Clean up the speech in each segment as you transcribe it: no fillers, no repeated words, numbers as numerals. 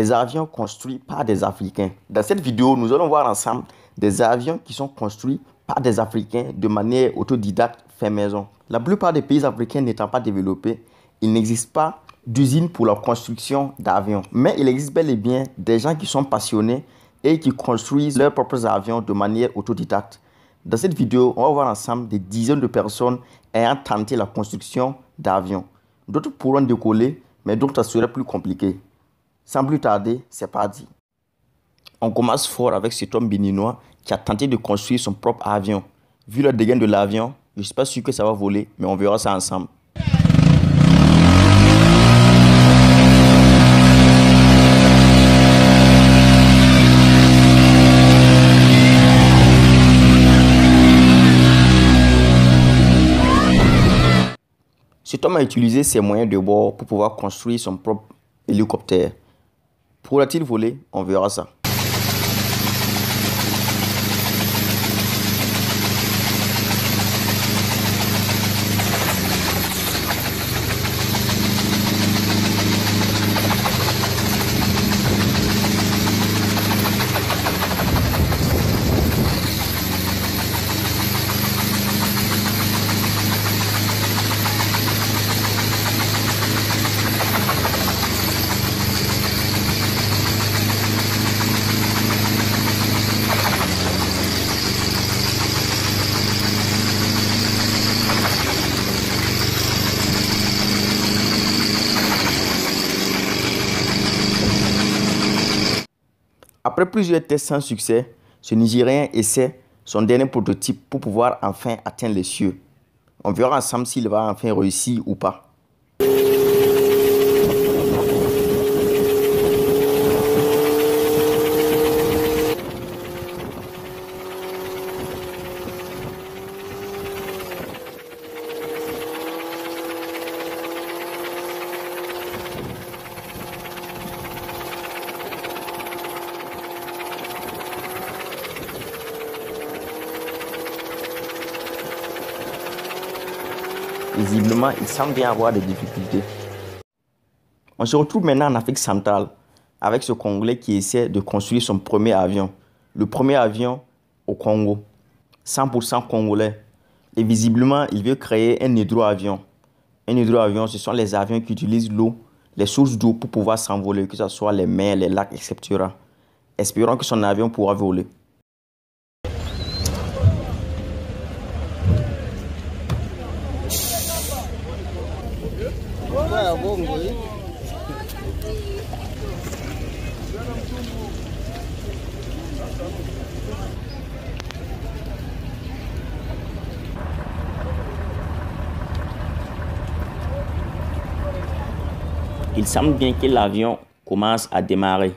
des avions construits par des Africains. Dans cette vidéo, nous allons voir ensemble des avions qui sont construits par des Africains de manière autodidacte, fait maison. La plupart des pays africains n'étant pas développés, il n'existe pas d'usine pour la construction d'avions. Mais il existe bel et bien des gens qui sont passionnés et qui construisent leurs propres avions de manière autodidacte. Dans cette vidéo, on va voir ensemble des dizaines de personnes ayant tenté la construction d'avions. D'autres pourront décoller, mais d'autres ça serait plus compliqué. Sans plus tarder, c'est parti. On commence fort avec cet homme béninois qui a tenté de construire son propre avion. Vu le dégain de l'avion, je ne suis pas sûr que ça va voler, mais on verra ça ensemble. Cet homme a utilisé ses moyens de bord pour pouvoir construire son propre hélicoptère. Pourra-t-il voler? On verra ça. Après plusieurs tests sans succès, ce Nigérien essaie son dernier prototype pour pouvoir enfin atteindre les cieux. On verra ensemble s'il va enfin réussir ou pas. Visiblement, il semble bien avoir des difficultés. On se retrouve maintenant en Afrique centrale avec ce Congolais qui essaie de construire son premier avion. Le premier avion au Congo, 100% congolais. Et visiblement, il veut créer un hydroavion. Un hydroavion, ce sont les avions qui utilisent l'eau, les sources d'eau pour pouvoir s'envoler, que ce soit les mers, les lacs, etc. Espérons que son avion pourra voler. Il semble bien que l'avion commence à démarrer.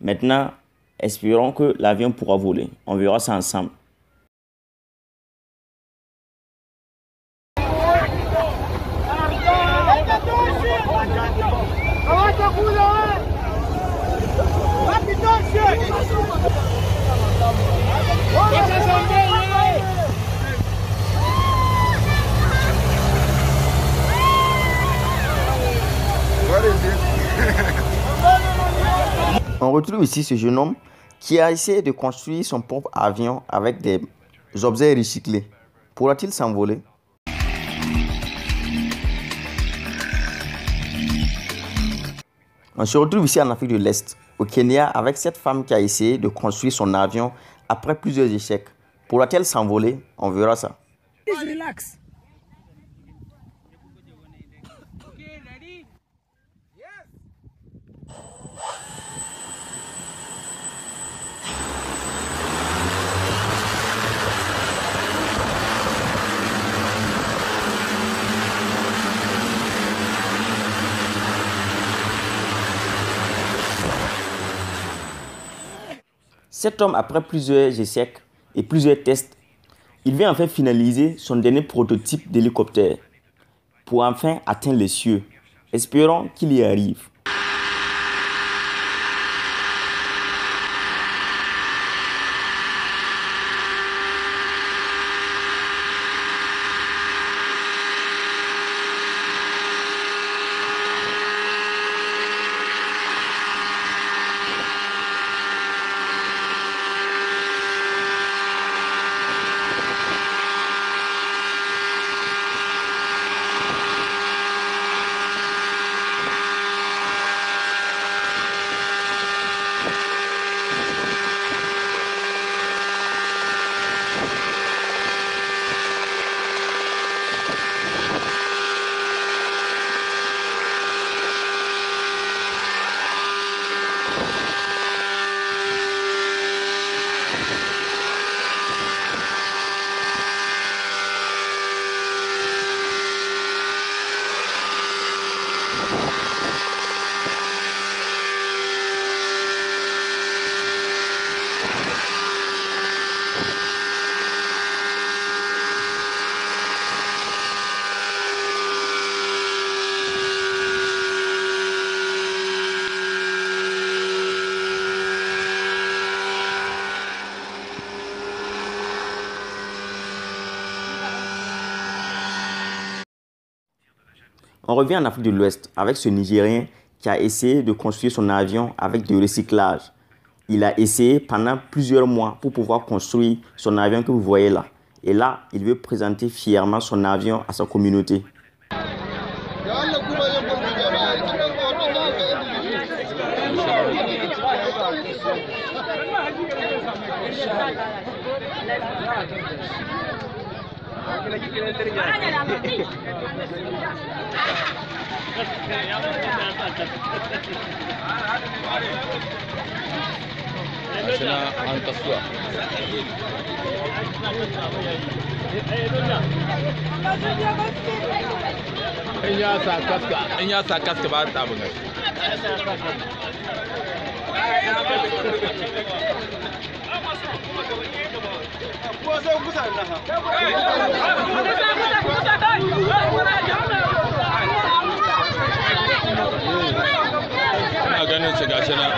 Maintenant, espérons que l'avion pourra voler. On verra ça ensemble. On retrouve ici ce jeune homme qui a essayé de construire son propre avion avec des objets recyclés. Pourra-t-il s'envoler? On se retrouve ici en Afrique de l'Est, au Kenya, avec cette femme qui a essayé de construire son avion après plusieurs échecs. Pourra-t-elle s'envoler? On verra ça. Relax. Cet homme, après plusieurs essais et plusieurs tests, il vient enfin finaliser son dernier prototype d'hélicoptère pour enfin atteindre les cieux. Espérons qu'il y arrive. On revient en Afrique de l'Ouest avec ce Nigérien qui a essayé de construire son avion avec du recyclage. Il a essayé pendant plusieurs mois pour pouvoir construire son avion que vous voyez là. Et là, il veut présenter fièrement son avion à sa communauté. In ya sa kaska ba ta buga. Ina ganin shi gashi nan.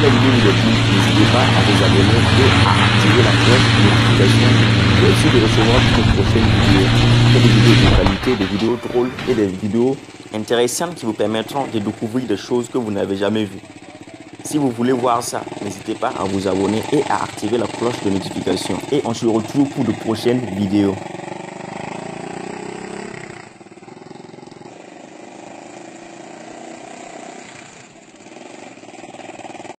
La vidéo vous a plu, n'hésitez pas à vous abonner et à activer la cloche de notification et aussi de recevoir toutes les prochaines vidéos. Des vidéos de qualité, des vidéos drôles et des vidéos intéressantes qui vous permettront de découvrir des choses que vous n'avez jamais vues. Si vous voulez voir ça, n'hésitez pas à vous abonner et à activer la cloche de notification. Et on se retrouve pour de prochaines vidéos.